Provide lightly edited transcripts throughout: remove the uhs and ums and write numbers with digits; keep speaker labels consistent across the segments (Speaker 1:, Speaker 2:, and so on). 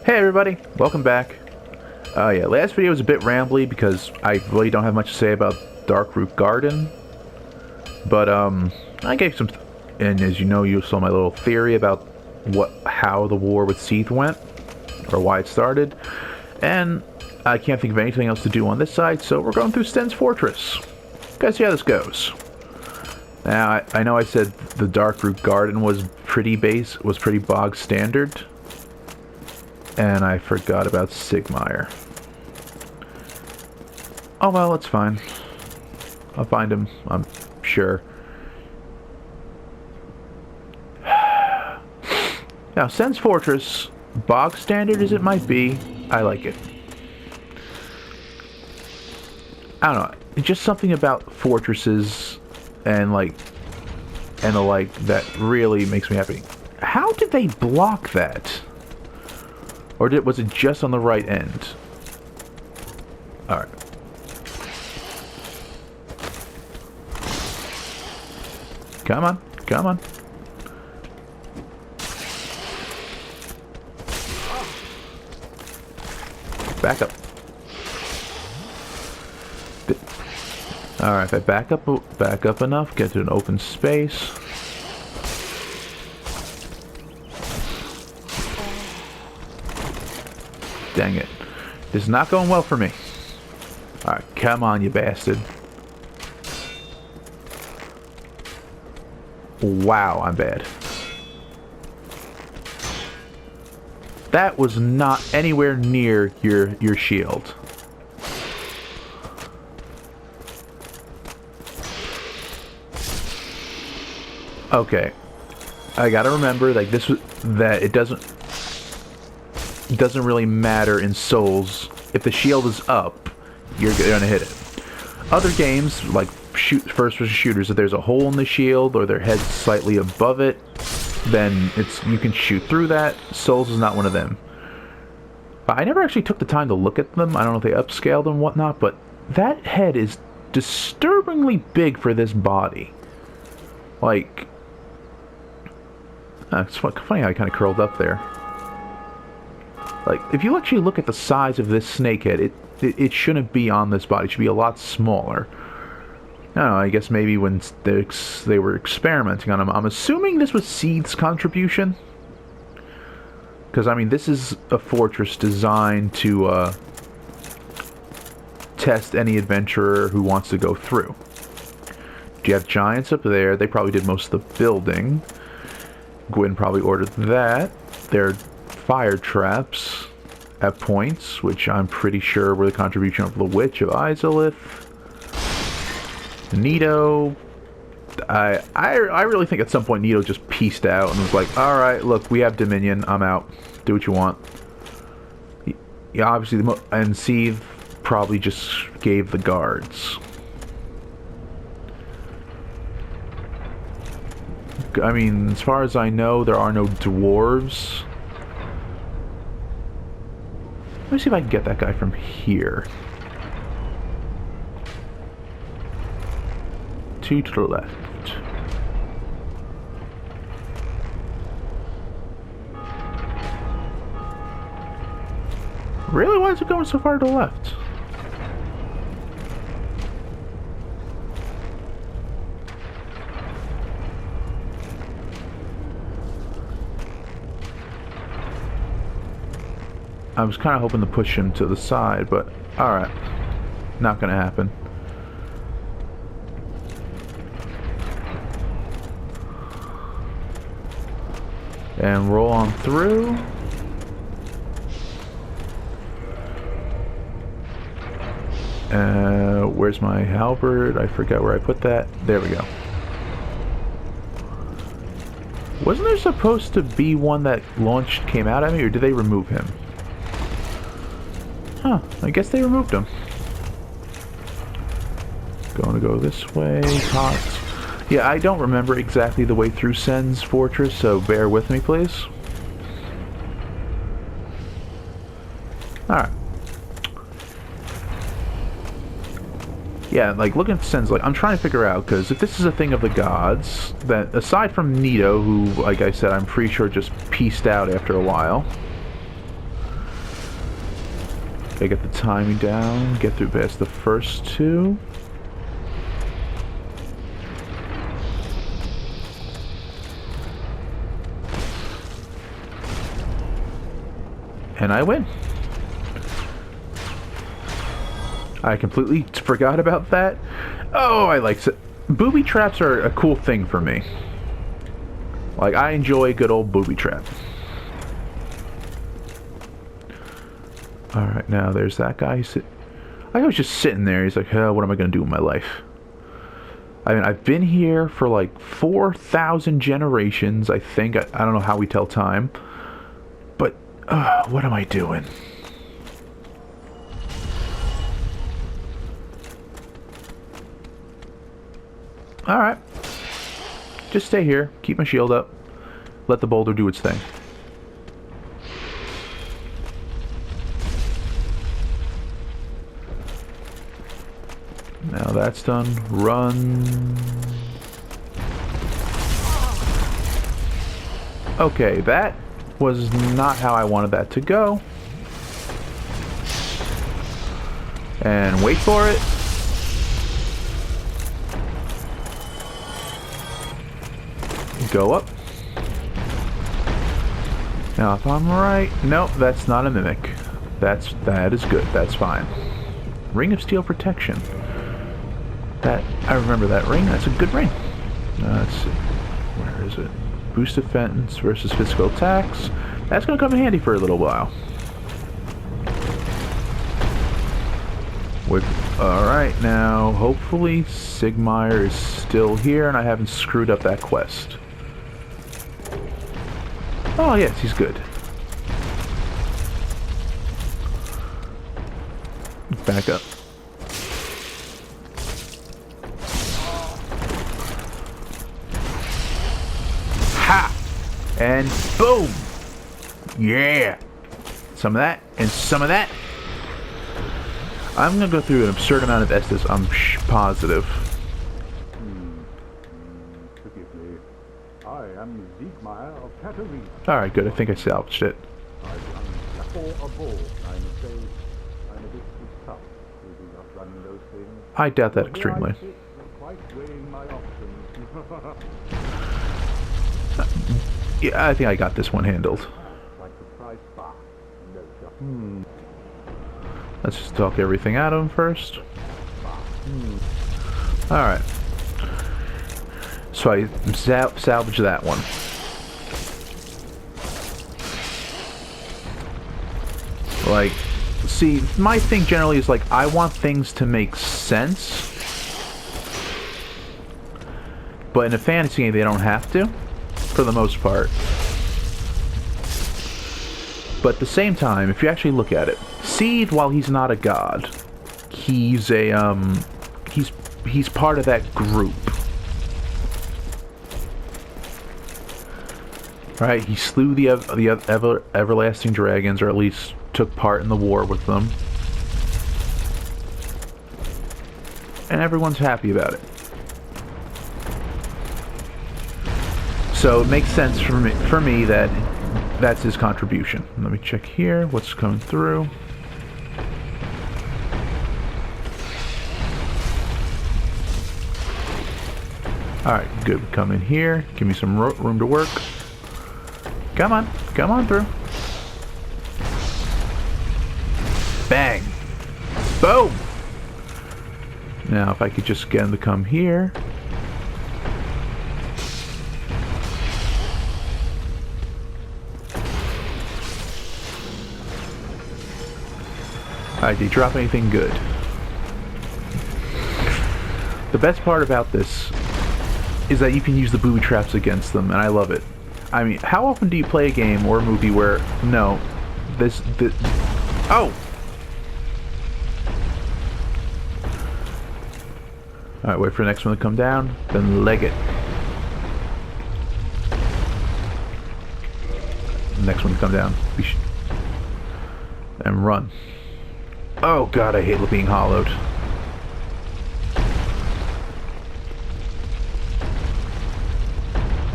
Speaker 1: Hey everybody, welcome back. Yeah, last video was a bit rambly because I really don't have much to say about Darkroot Garden. But, I gave some... And as you know, you saw my little theory about how the war with Seath went. Or why it started. And I can't think of anything else to do on this side, so we're going through Sten's Fortress. Guys, see how this goes. Now, I know I said the Darkroot Garden was pretty bog standard. And I forgot about Sigmire. Oh well, it's fine. I'll find him, I'm sure. Now, Sten's Fortress, bog standard as it might be, I like it. I don't know, just something about fortresses and the like that really makes me happy. How did they block that? Or was it just on the right end? Alright. Come on, come on. Back up. Alright, if I back up enough, get to an open space. Dang it. This is not going well for me. Alright, come on, you bastard. Wow, I'm bad. That was not anywhere near your shield. Okay. I gotta remember, like, that it doesn't really matter in Souls. If the shield is up, you're gonna hit it. Other games, like first-person shooters, if there's a hole in the shield or their head's slightly above it, then you can shoot through that. Souls is not one of them. I never actually took the time to look at them. I don't know if they upscaled and whatnot, but that head is disturbingly big for this body. Like, it's funny how I kind of curled up there. Like, if you actually look at the size of this snakehead, it shouldn't be on this body. It should be a lot smaller. I don't know, I guess maybe when they were experimenting on him. I'm assuming this was Seath's contribution. Because, I mean, this is a fortress designed to test any adventurer who wants to go through. You have giants up there. They probably did most of the building. Gwyn probably ordered that. There are fire traps at points, which I'm pretty sure were the contribution of the Witch of Izalith. Nito. I really think at some point Nito just pieced out and was like, alright, look, we have Dominion, I'm out. Do what you want. Yeah, obviously, and Seath probably just gave the guards. I mean, as far as I know, there are no dwarves. Let me see if I can get that guy from here. Two to the left. Really? Why is it going so far to the left? I was kind of hoping to push him to the side, but alright. Not gonna happen. And roll on through. Where's my halberd? I forgot where I put that. There we go. Wasn't there supposed to be one that came out at me, or did they remove him? Huh, I guess they removed him. Going to go this way, pots. Yeah, I don't remember exactly the way through Sten's Fortress, so bear with me, please. Alright. Yeah, like, looking at Sten's, like, I'm trying to figure out, because if this is a thing of the gods, that aside from Nito, who, like I said, I'm pretty sure just pieced out after a while, Gotta get the timing down, get through past the first two. And I win. I completely forgot about that. Oh, I like it. Booby traps are a cool thing for me. Like, I enjoy a good old booby trap. Alright, now there's that guy. I was just sitting there. He's like, oh, what am I going to do with my life? I mean, I've been here for like 4,000 generations, I think. I don't know how we tell time. But, what am I doing? Alright. Just stay here. Keep my shield up. Let the boulder do its thing. Now that's done. Run. Okay, that was not how I wanted that to go. And wait for it. Go up. Now if I'm right... Nope, that's not a mimic. That is good. That's fine. Ring of Steel Protection. I remember that ring. That's a good ring. Let's see. Where is it? Boost defense versus physical attacks. That's going to come in handy for a little while. Alright, now hopefully Sigmire is still here and I haven't screwed up that quest. Oh yes, he's good. Back up. Ha! And boom! Yeah! Some of that, and some of that. I'm gonna go through an absurd amount of Estus, I'm positive.
Speaker 2: Forgive me. I am Siegmeyer of Katarina.
Speaker 1: Alright, good. I think I salvaged it.
Speaker 2: For a bull, I must say, I'm a bit too tough to be not running those things.
Speaker 1: I doubt that
Speaker 2: Here
Speaker 1: extremely.
Speaker 2: I sit, quite weighing my options.
Speaker 1: Yeah, I think I got this one handled.
Speaker 2: Like the price bar. No shot.
Speaker 1: Let's just talk everything out of him first. Alright. So I salvage that one. Like, see, my thing generally is like, I want things to make sense. But in a fantasy game, they don't have to. For the most part. But at the same time, if you actually look at it, Seed, while he's not a god, he's a, he's part of that group. Right? He slew the everlasting dragons, or at least took part in the war with them. And everyone's happy about it. So it makes sense for me that that's his contribution. Let me check here, what's coming through. Alright, good. Come in here. Give me some room to work. Come on. Come on through. Bang. Boom! Now, if I could just get him to come here. Alright, did he drop anything good? The best part about this is that you can use the booby traps against them, and I love it. I mean, how often do you play a game or a movie where, no, this oh! Alright, wait for the next one to come down, then leg it. Next one to come down. And run. Oh god, I hate being hollowed.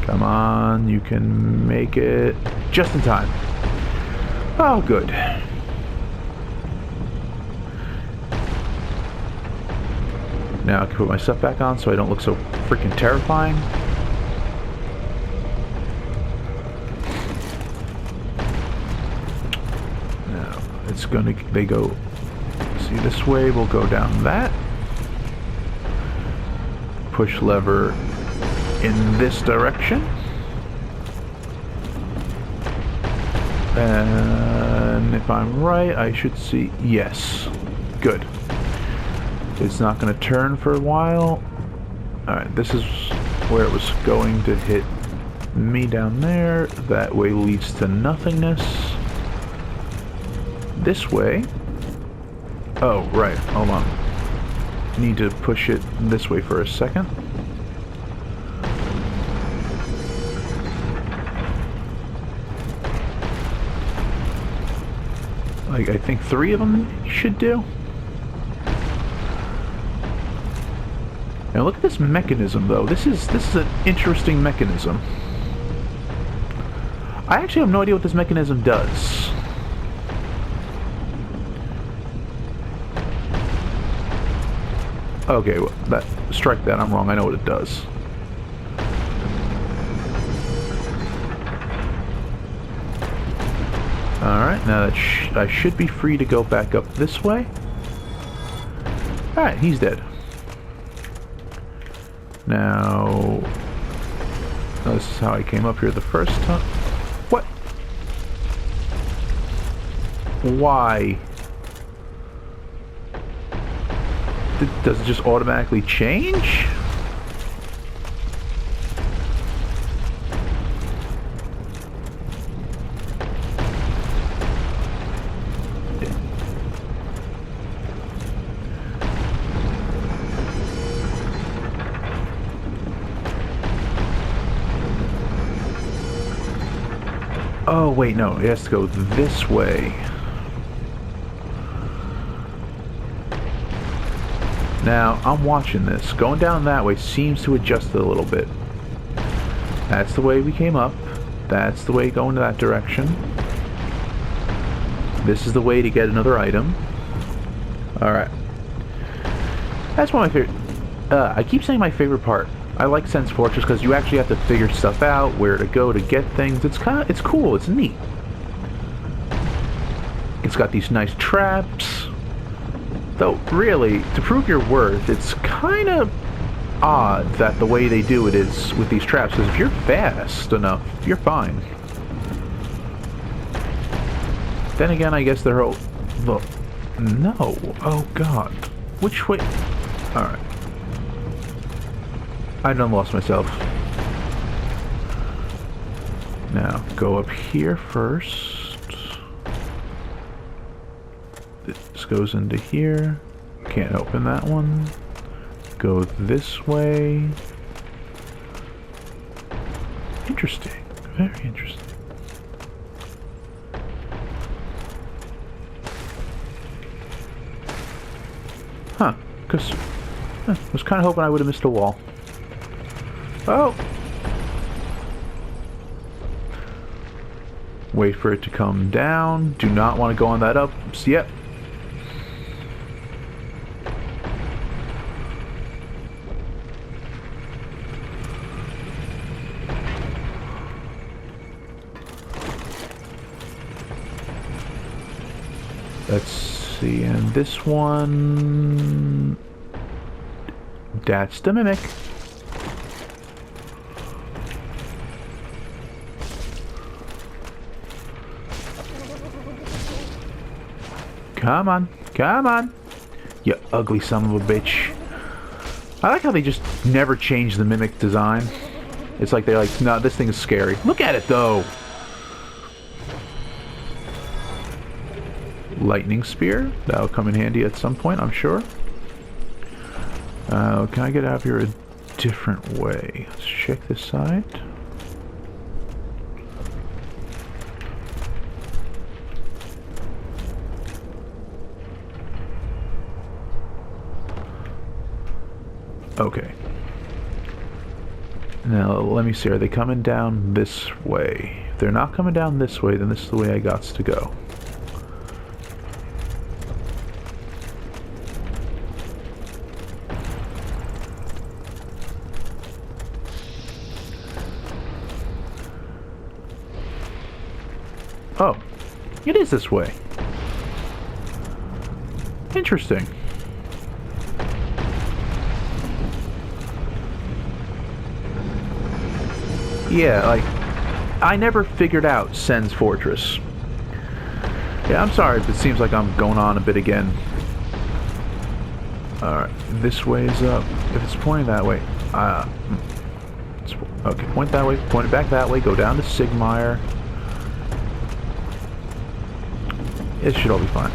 Speaker 1: Come on, you can make it just in time. Oh, good. Now I can put my stuff back on so I don't look so freaking terrifying. Now, it's gonna, they go, see this way, we'll go down that. Push lever in this direction. And if I'm right, I should see, yes. Good. It's not going to turn for a while. Alright, this is where it was going to hit me down there. That way leads to nothingness. This way. Oh, right. Hold on. Need to push it this way for a second. Like, I think 3 of them should do. Now look at this mechanism, though. This is an interesting mechanism. I actually have no idea what this mechanism does. Okay, well, strike that. I'm wrong. I know what it does. Alright, now that I should be free to go back up this way. Alright, he's dead. Now, this is how I came up here the first time. What? Why? Does it just automatically change? Oh, wait, no. It has to go this way. Now, I'm watching this. Going down that way seems to adjust it a little bit. That's the way we came up. That's the way going to that direction. This is the way to get another item. Alright. That's one of my favorite... I keep saying my favorite part. I like Sense Fortress because you actually have to figure stuff out, where to go to get things. It's cool. It's neat. It's got these nice traps. Though, really, to prove your worth, it's kind of odd that the way they do it is with these traps, because if you're fast enough, you're fine. Then again, I guess they're all... Look. No. Oh, God. Which way... Alright. I done lost myself. Now, go up here first. This goes into here. Can't open that one. Go this way. Interesting. Very interesting. Huh. Because I was kind of hoping I would have missed a wall. Oh! Wait for it to come down. Do not want to go on that up. Yep. Let's see, and this one... That's the Mimic. Come on, come on, you ugly son of a bitch. I like how they just never change the Mimic design. It's like they're like, no, this thing is scary. Look at it, though. Lightning Spear. That'll come in handy at some point, I'm sure. Can I get out of here a different way? Let's check this side. Okay. Now, let me see. Are they coming down this way? If they're not coming down this way, then this is the way I got to go. Oh, it is this way. Interesting. Yeah, like, I never figured out Sen's Fortress. Yeah, I'm sorry if it seems like I'm going on a bit again. Alright, this way is up. If it's pointing that way, okay, point that way, point it back that way, go down to Sigmire. It should all be fine.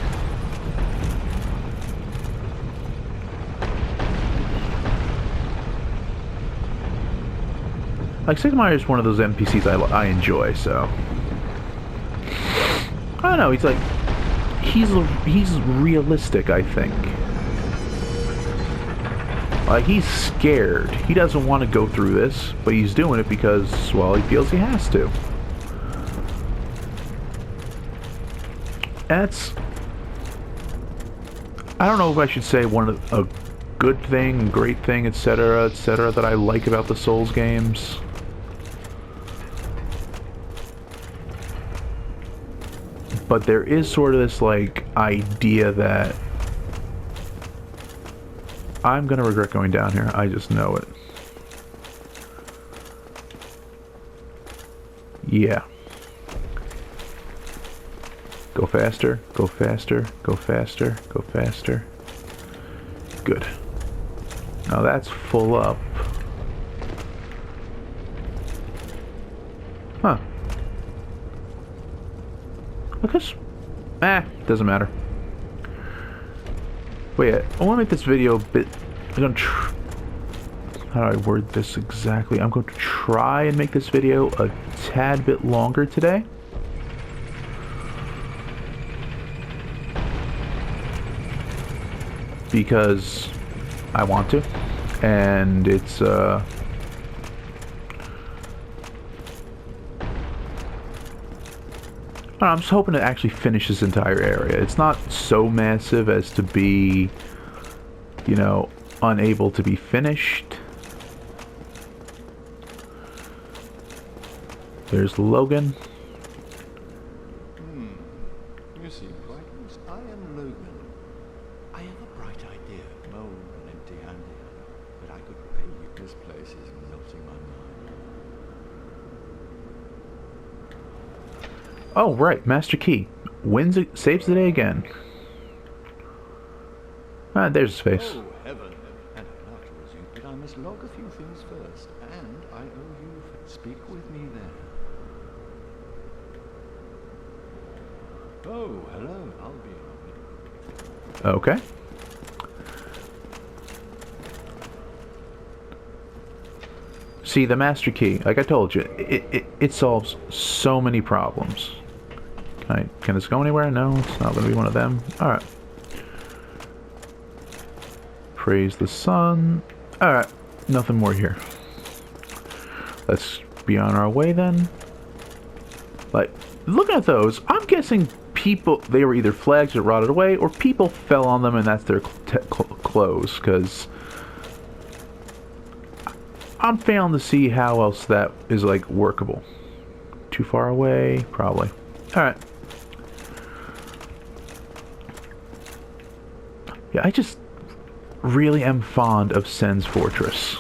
Speaker 1: Like, Sigmire is one of those NPCs I enjoy, so... I don't know, he's like... He's realistic, I think. Like, he's scared. He doesn't want to go through this, but he's doing it because, well, he feels he has to. That's... I don't know if I should say a good thing, great thing, etc., that I like about the Souls games. But there is sort of this, like, idea that I'm gonna regret going down here. I just know it. Yeah. Go faster, go faster, go faster, go faster. Good. Now that's full up. Huh. Because, doesn't matter. Wait, I want to make this video a bit. How do I word this exactly? I'm going to try and make this video a tad bit longer today. Because I want to. And it's, I'm just hoping to actually finish this entire area. It's not so massive as to be, you know, unable to be finished. There's Logan.
Speaker 3: You seem quite loose. I am Logan. I have a bright idea, bold and empty-handed, but I could repay you. This place is melting my mind.
Speaker 1: Oh, right, Master Key. Wins it, saves the day again. Ah, there's his face.
Speaker 3: Oh, heaven. And I'd love to resume, but I must log a few things first. And I owe you for... Speak with me there. Oh, hello. I'll be in a minute.
Speaker 1: Okay. See, the Master Key, like I told you, it solves so many problems. Can this go anywhere? No, it's not going to be one of them. Alright. Praise the sun. Alright, nothing more here. Let's be on our way then. Like, looking at those, I'm guessing people, they were either flags that rotted away, or people fell on them and that's their clothes, because I'm failing to see how else that is, like, workable. Too far away? Probably. Alright. Yeah, I just really am fond of Sen's Fortress.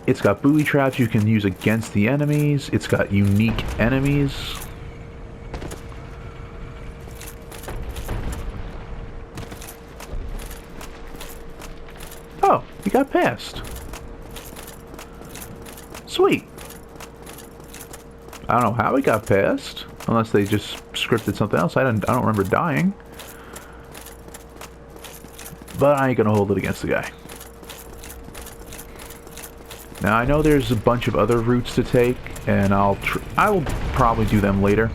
Speaker 1: It's got booby traps you can use against the enemies. It's got unique enemies. Oh, you got past. Sweet. I don't know how we got past, unless they just scripted something else. I don't remember dying. But I ain't gonna hold it against the guy. Now I know there's a bunch of other routes to take, and I will probably do them later.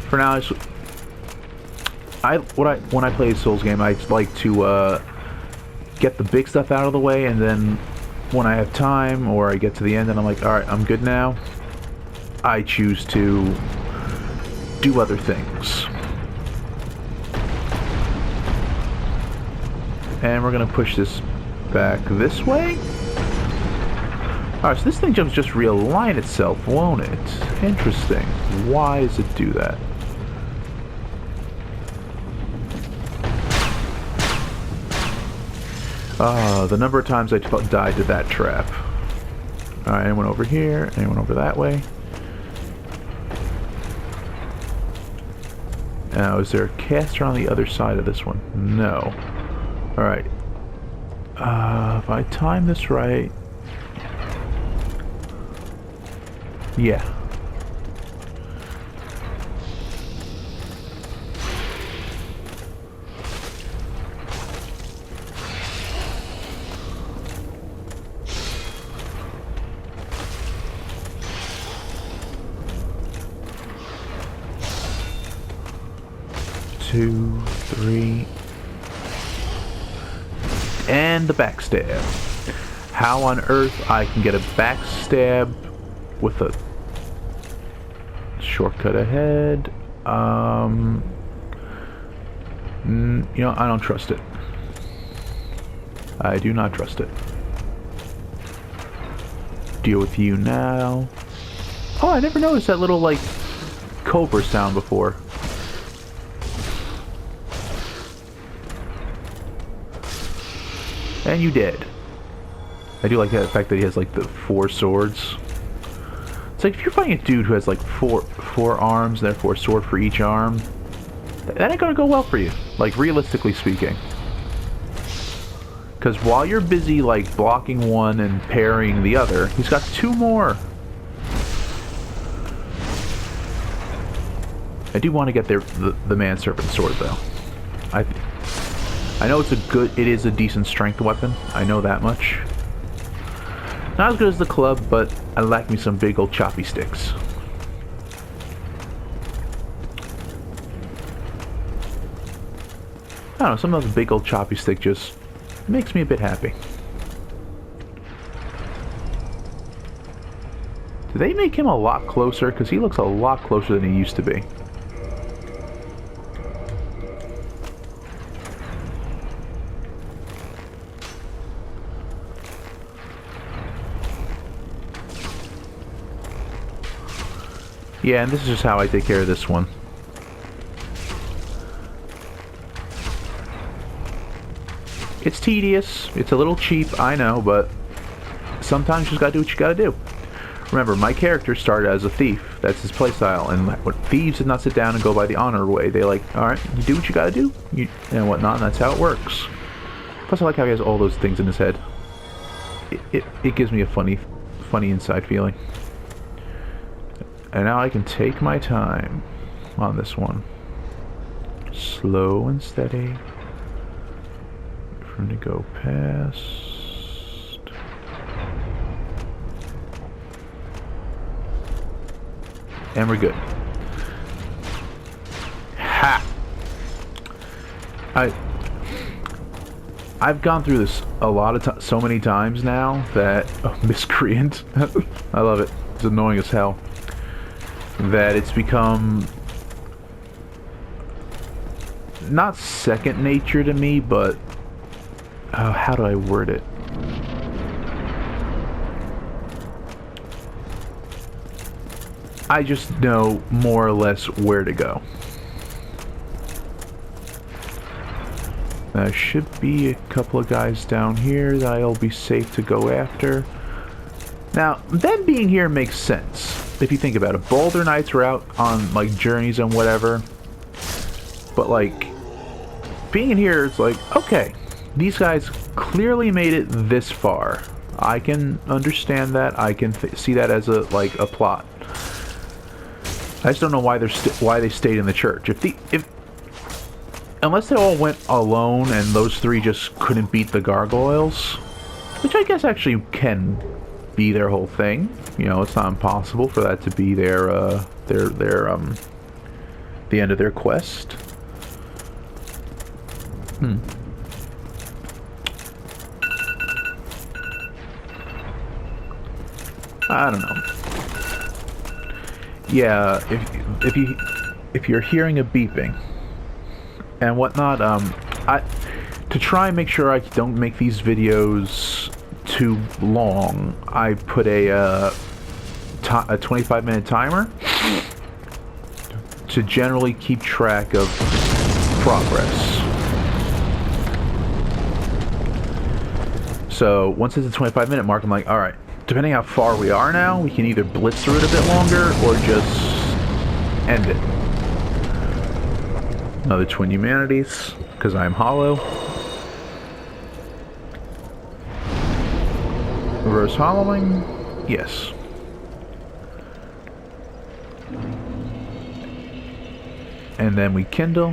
Speaker 1: For now, when I play a Souls game, I like to get the big stuff out of the way, and then when I have time, or I get to the end and I'm like, alright, I'm good now, I choose to do other things. And we're gonna push this back this way. Alright, so this thing just realign itself, won't it? Interesting. Why does it do that? The number of times I died to that trap. Alright, anyone over here? Anyone over that way? Now, is there a caster on the other side of this one? No. Alright. If I time this right... Yeah. Two, three, and the backstab. How on earth I can get a backstab with a shortcut ahead? You know, I don't trust it. I do not trust it. Deal with you now. Oh, I never noticed that little, like, cobra sound before. And you dead. I do like the fact that he has like the 4 swords. It's like if you're fighting a dude who has like four arms, therefore a sword for each arm, that ain't gonna go well for you. Like realistically speaking. Because while you're busy like blocking one and parrying the other, he's got 2 more. I do want to get the manservant sword though. I know it is a decent strength weapon. I know that much. Not as good as the club, but I lack me some big old choppy sticks. I don't know, some of the big old choppy stick just makes me a bit happy. Did they make him a lot closer? Because he looks a lot closer than he used to be. Yeah, and this is just how I take care of this one. It's tedious, it's a little cheap, I know, but sometimes you just gotta do what you gotta do. Remember, my character started as a thief. That's his playstyle, and what thieves did not sit down and go by the honor way. They like, alright, you do what you gotta do, and whatnot, and that's how it works. Plus I like how he has all those things in his head. It gives me a funny inside feeling. And now I can take my time on this one. Slow and steady. For him to go past. And we're good. Ha! I've gone through this a lot of so many times now that... Oh, miscreant. I love it. It's annoying as hell. That it's become not second nature to me, but how do I word it? I just know more or less where to go. There should be a couple of guys down here that I'll be safe to go after. Now, them being here makes sense. If you think about it, Boulder Knights were out on like journeys and whatever, but like being in here, it's like, okay, these guys clearly made it this far. I can understand that. I can see that as a plot. I just don't know why they stayed in the church. Unless they all went alone and those 3 just couldn't beat the gargoyles, which I guess actually can be their whole thing. You know, it's not impossible for that to be the end of their quest. I don't know. Yeah, if you're hearing a beeping and whatnot, to try and make sure I don't make these videos too long, I put a 25-minute timer to generally keep track of progress. So once it's a 25-minute mark, I'm like, alright, depending how far we are now, we can either blitz through it a bit longer or just end it. Another Twin Humanities, because I'm hollow. Reverse hollowing, yes. And then we kindle.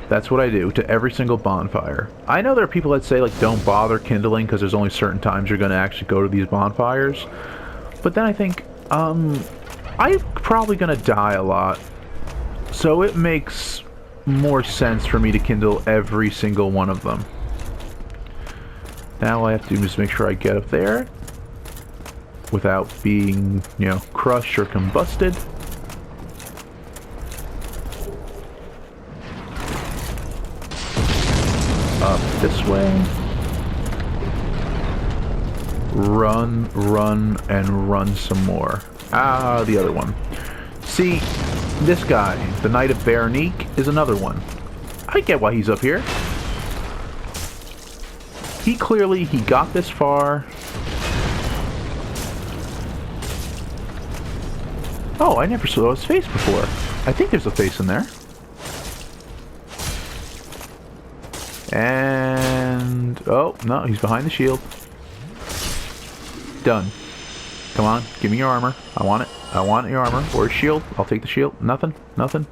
Speaker 1: That's what I do to every single bonfire. I know there are people that say, like, don't bother kindling because there's only certain times you're going to actually go to these bonfires. But then I think, I'm probably going to die a lot. So it makes more sense for me to kindle every single one of them. Now all I have to do is make sure I get up there without being, you know, crushed or combusted. Up this way. Run, run, and run some more. Ah, the other one. See, this guy, the Knight of Berenique, is another one. I get why he's up here. He got this far. Oh, I never saw his face before. I think there's a face in there. And... oh, no, he's behind the shield. Done. Come on, give me your armor. I want it. I want your armor. Or a shield. I'll take the shield. Nothing. Nothing.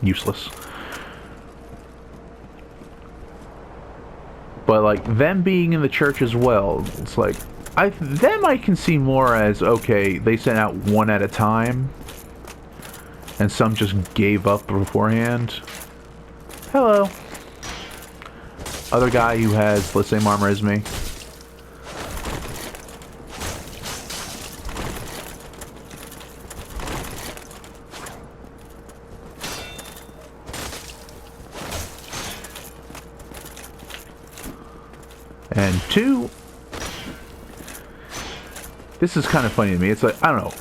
Speaker 1: Useless. But, like, them being in the church as well, it's like... them I can see more as, okay, they sent out one at a time. And some just gave up beforehand. Hello. Other guy who has the same armor as me. And two, this is kind of funny to me. It's like, I don't know,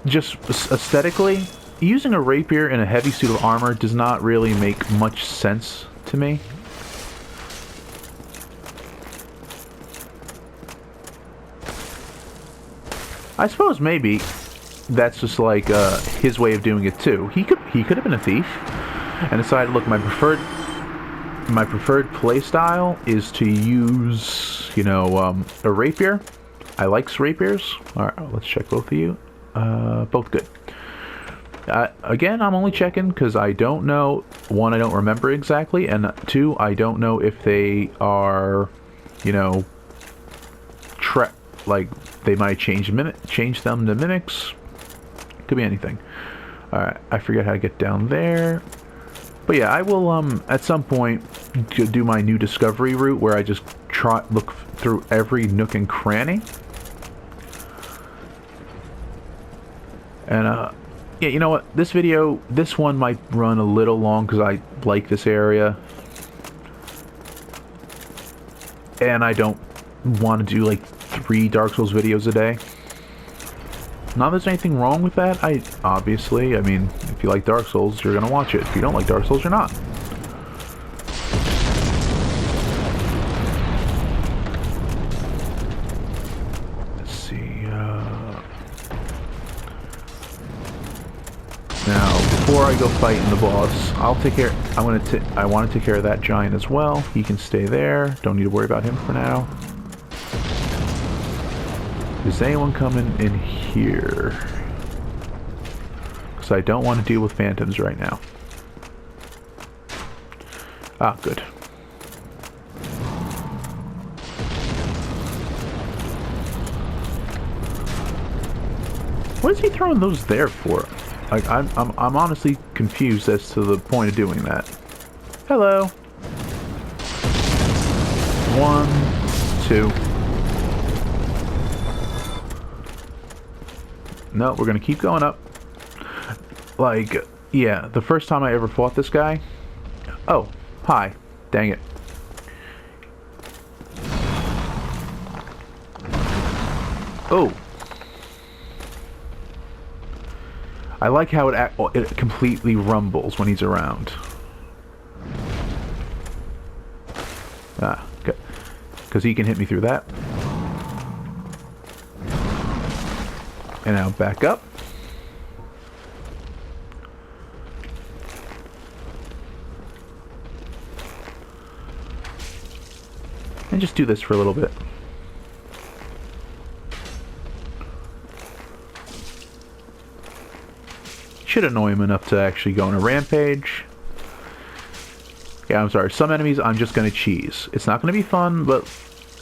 Speaker 1: just aesthetically, using a rapier in a heavy suit of armor does not really make much sense to me. I suppose maybe that's just like his way of doing it too. He could have been a thief and decided, look, my preferred play style is to use, you know, a rapier. I like rapiers. All right, let's check both of you. Both good. Again, I'm only checking because I don't know. One, I don't remember exactly, and two, I don't know if they are, you know, like they might change them to mimics. Could be anything. All right, I forget how to get down there. But yeah, I will at some point do my new discovery route where I just look through every nook and cranny. And yeah, you know what? This one might run a little long because I like this area. And I don't want to do like 3 Dark Souls videos a day. Not that there's anything wrong with that. Obviously, I mean, if you like Dark Souls, you're gonna watch it. If you don't like Dark Souls, you're not. Let's see. Now, before I go fighting the boss, I'll take care. I want to take care of that giant as well. He can stay there. Don't need to worry about him for now. Is anyone coming in here? Because I don't want to deal with phantoms right now. Ah, good. What is he throwing those there for? Like, I'm honestly confused as to the point of doing that. Hello. 1, 2. No, we're gonna keep going up. Like, yeah, the first time I ever fought this guy... oh, hi. Dang it. Oh. I like how it completely rumbles when he's around. Ah, good. Because he can hit me through that. And now back up. And just do this for a little bit. Should annoy him enough to actually go on a rampage. Yeah, I'm sorry. Some enemies I'm just going to cheese. It's not going to be fun, but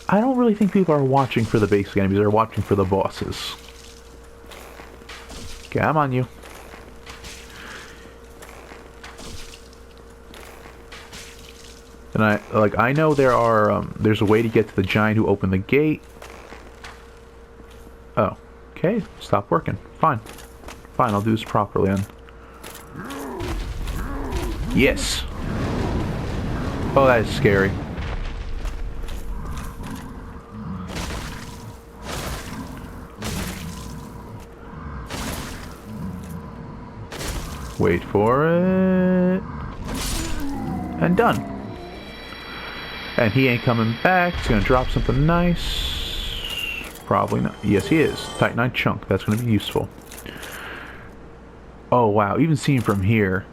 Speaker 1: I don't really think people are watching for the basic enemies. They're watching for the bosses. Okay, I'm on you. And I know there's a way to get to the giant who opened the gate. Oh, okay. Stop working. Fine. Fine, I'll do this properly then. Yes! Oh, that is scary. Wait for it. And done. And he ain't coming back. He's gonna drop something nice. Probably not. Yes, he is. Titanite chunk. That's gonna be useful. Oh wow, even seeing from here,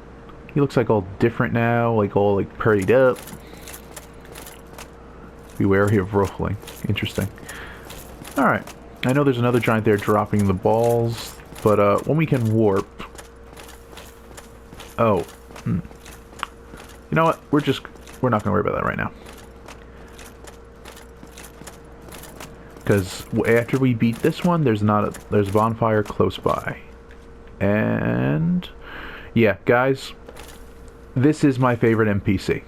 Speaker 1: he looks like all different now, like all like purdied up. Beware of ruffling. Interesting. Alright, I know there's another giant there dropping the balls, but when we can warp... Oh, you know what, we're not gonna worry about that right now. Because after we beat this one, there's a bonfire close by. And yeah, guys, this is my favorite NPC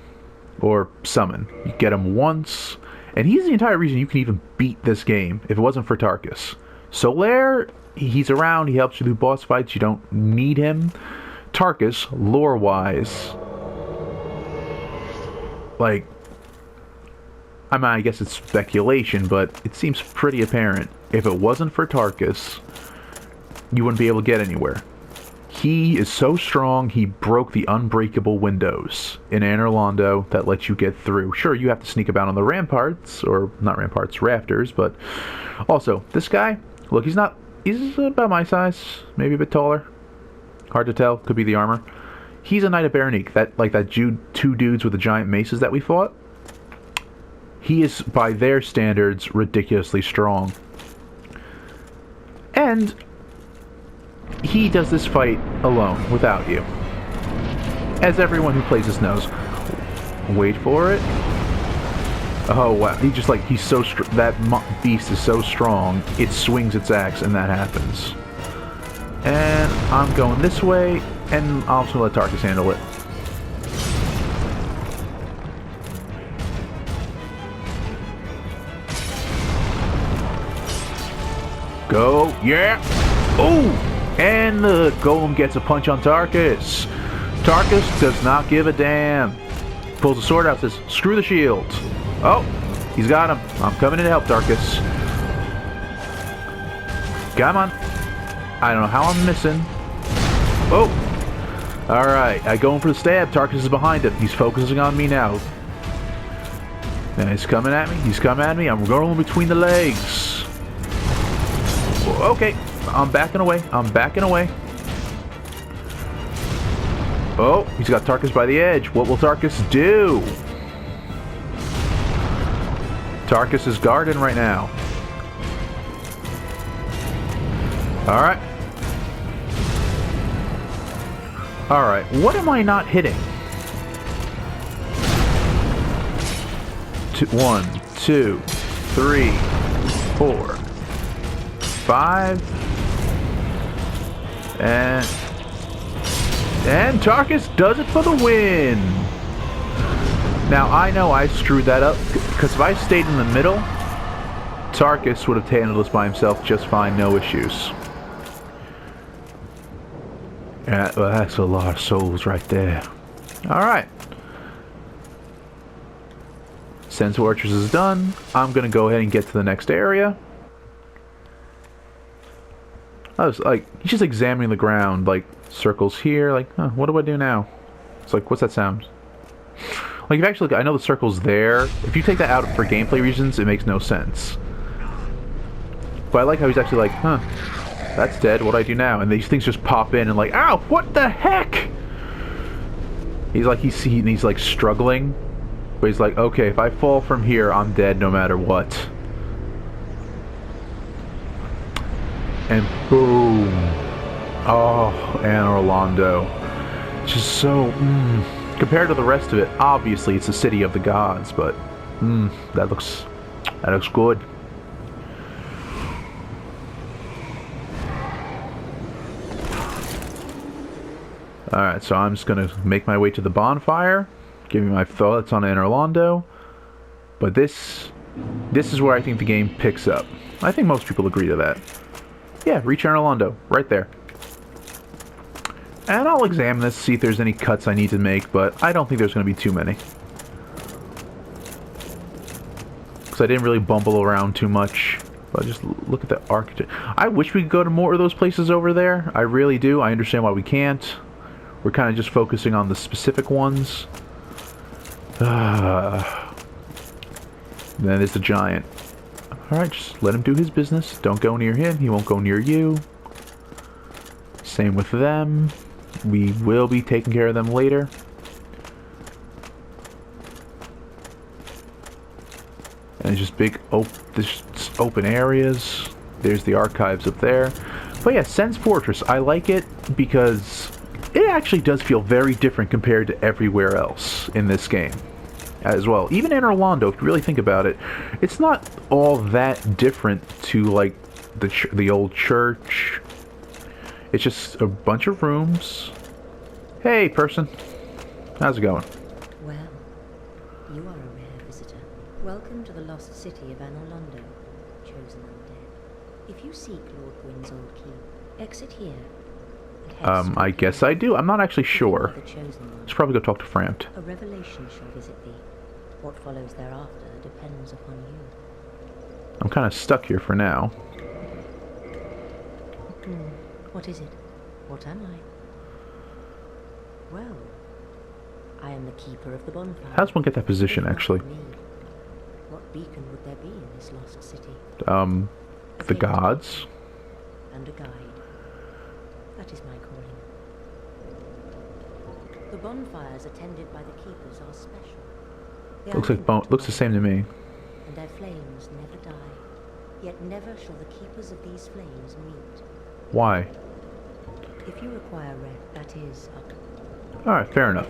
Speaker 1: or summon. You get him once, and he's the entire reason you can even beat this game if it wasn't for Tarkus. Solaire, he's around, he helps you do boss fights, you don't need him. Tarkus, lore-wise, like, I mean, I guess it's speculation, but it seems pretty apparent. If it wasn't for Tarkus, you wouldn't be able to get anywhere. He is so strong, he broke the unbreakable windows in Anor Londo that lets you get through. Sure, you have to sneak about on the ramparts, or not ramparts, rafters, but also, this guy, look, he's about my size, maybe a bit taller. Hard to tell, could be the armor. He's a Knight of Berenice, that two dudes with the giant maces that we fought. He is, by their standards, ridiculously strong. And he does this fight alone, without you. As everyone who plays this knows. Wait for it. Oh wow, he's so that beast is so strong, it swings its axe and that happens. And I'm going this way, and I'll also let Tarkus handle it. Go, yeah! Oh! And the golem gets a punch on Tarkus. Tarkus does not give a damn. Pulls the sword out, says, screw the shield. Oh, he's got him. I'm coming in to help Tarkus. Come on. I don't know how I'm missing. Oh! Alright, I go in for the stab. Tarkus is behind him. He's focusing on me now. And he's coming at me. He's coming at me. I'm going between the legs. Okay. I'm backing away. I'm backing away. Oh, he's got Tarkus by the edge. What will Tarkus do? Tarkus is guarding right now. Alright. Alright, what am I not hitting? 1, 2, 3, 4, 5, and Tarkus does it for the win. Now I know I screwed that up because if I stayed in the middle, Tarkus would have handled this by himself just fine, no issues. Yeah, well, that's a lot of souls right there. Alright. Sen's Fortress is done. I'm gonna go ahead and get to the next area. I was like, he's just examining the ground, like, circles here, like, huh, what do I do now? It's like, what's that sound? Like, if you actually look, I know the circle's there. If you take that out for gameplay reasons, it makes no sense. But I like how he's actually like, huh, that's dead, what do I do now? And these things just pop in and like, ow, what the heck? He's like, he's like struggling, but he's like, okay, if I fall from here, I'm dead no matter what. And boom. Oh, Anor Londo. Just so, compared to the rest of it, obviously it's the city of the gods, but, that looks good. Alright, so I'm just gonna make my way to the bonfire, give you my thoughts on Anor Londo, but this is where I think the game picks up. I think most people agree to that. Yeah, reach Anor Londo, right there. And I'll examine this, see if there's any cuts I need to make, but I don't think there's going to be too many. Because I didn't really bumble around too much. But just look at the architecture. I wish we could go to more of those places over there. I really do. I understand why we can't. We're kind of just focusing on the specific ones. Then there's the giant. Alright, just let him do his business. Don't go near him. He won't go near you. Same with them. We will be taking care of them later. And it's just big open areas. There's the archives up there. But yeah, Sen's Fortress, I like it because it actually does feel very different compared to everywhere else in this game as well. Even Anor Londo, if you really think about it, it's not all that different to like the old church. It's just a bunch of rooms. Hey, person. How's it going?
Speaker 4: Well, you are a rare visitor. Welcome to the lost city of Anor Londo, chosen undead. If you seek Lord Gwyn's old key, exit here.
Speaker 1: I guess I do. I'm not actually sure. Let's probably go talk to Framt.
Speaker 4: A revelation shall visit thee. What follows thereafter depends upon you.
Speaker 1: I'm kind of stuck here for now.
Speaker 4: What is it? What am I? Well, I am the keeper of the bonfire.
Speaker 1: How does one get that position, actually?
Speaker 4: What beacon would there be in this lost city?
Speaker 1: The gods.
Speaker 4: And a guide. That is my calling. The bonfires attended by the keepers are special.
Speaker 1: Looks the same to me.
Speaker 4: And their flames never die. Yet never shall the keepers of these flames meet.
Speaker 1: Why?
Speaker 4: If you require rest, that is up.
Speaker 1: Alright, fair enough.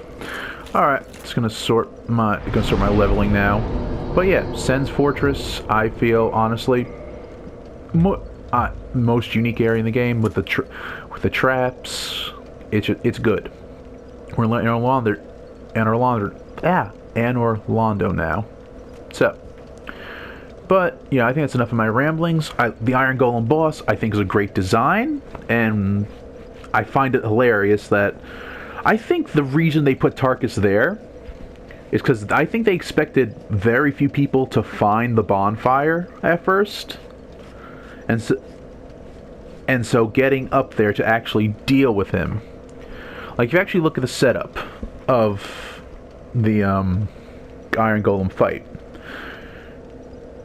Speaker 1: Alright, just gonna sort my leveling now. But yeah, Sen's Fortress, I feel honestly most unique area in the game with the traps. It's good. We're in Anor Londo now. So, but yeah, I think that's enough of my ramblings. The Iron Golem boss, I think, is a great design, and I find it hilarious that I think the reason they put Tarkus there is because I think they expected very few people to find the bonfire at first, and so getting up there to actually deal with him. Like, if you actually look at the setup of the Iron Golem fight,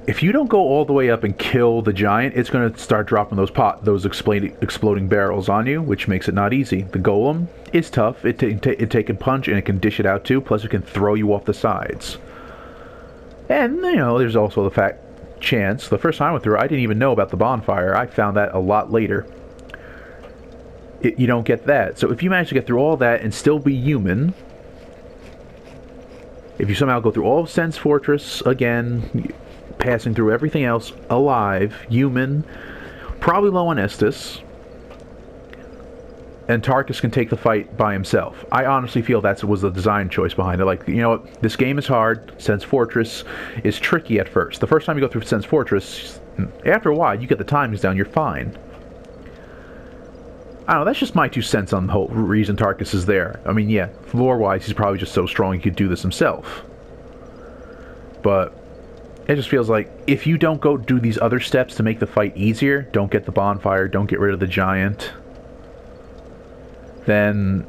Speaker 1: if you don't go all the way up and kill the giant, it's going to start dropping those exploding barrels on you, which makes it not easy. The golem is tough. It can punch, and it can dish it out too, plus it can throw you off the sides. And, you know, there's also the chance. The first time I went through, I didn't even know about the bonfire. I found that a lot later. You don't get that. So if you manage to get through all that and still be human, if you somehow go through all of Sen's Fortress again, passing through everything else alive, human, probably low on Estus, and Tarkus can take the fight by himself. I honestly feel that was the design choice behind it. Like, you know what, this game is hard. Sen's Fortress is tricky at first. The first time you go through Sen's Fortress, after a while, you get the timings down, you're fine. I don't know, that's just my 2 cents on the whole reason Tarkus is there. I mean, yeah, lore-wise, he's probably just so strong he could do this himself. but it just feels like if you don't go do these other steps to make the fight easier, don't get the bonfire, don't get rid of the giant, then,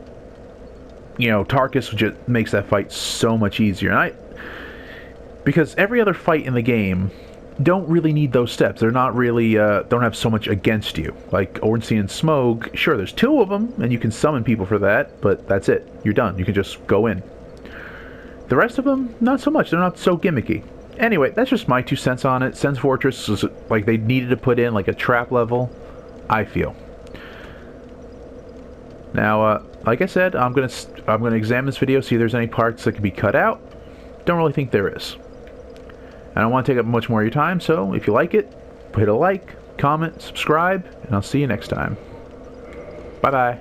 Speaker 1: you know, Tarkus just makes that fight so much easier. And because every other fight in the game don't really need those steps. They're not really, don't have so much against you. Like Ornstein and Smough, sure, there's 2 of them, and you can summon people for that, but that's it. You're done. You can just go in. The rest of them, not so much. They're not so gimmicky. Anyway, that's just my 2 cents on it. Sen's Fortress is like they needed to put in like a trap level, I feel. Now, like I said, I'm gonna examine this video, see if there's any parts that can be cut out. Don't really think there is. I don't want to take up much more of your time, so if you like it, hit a like, comment, subscribe, and I'll see you next time. Bye-bye.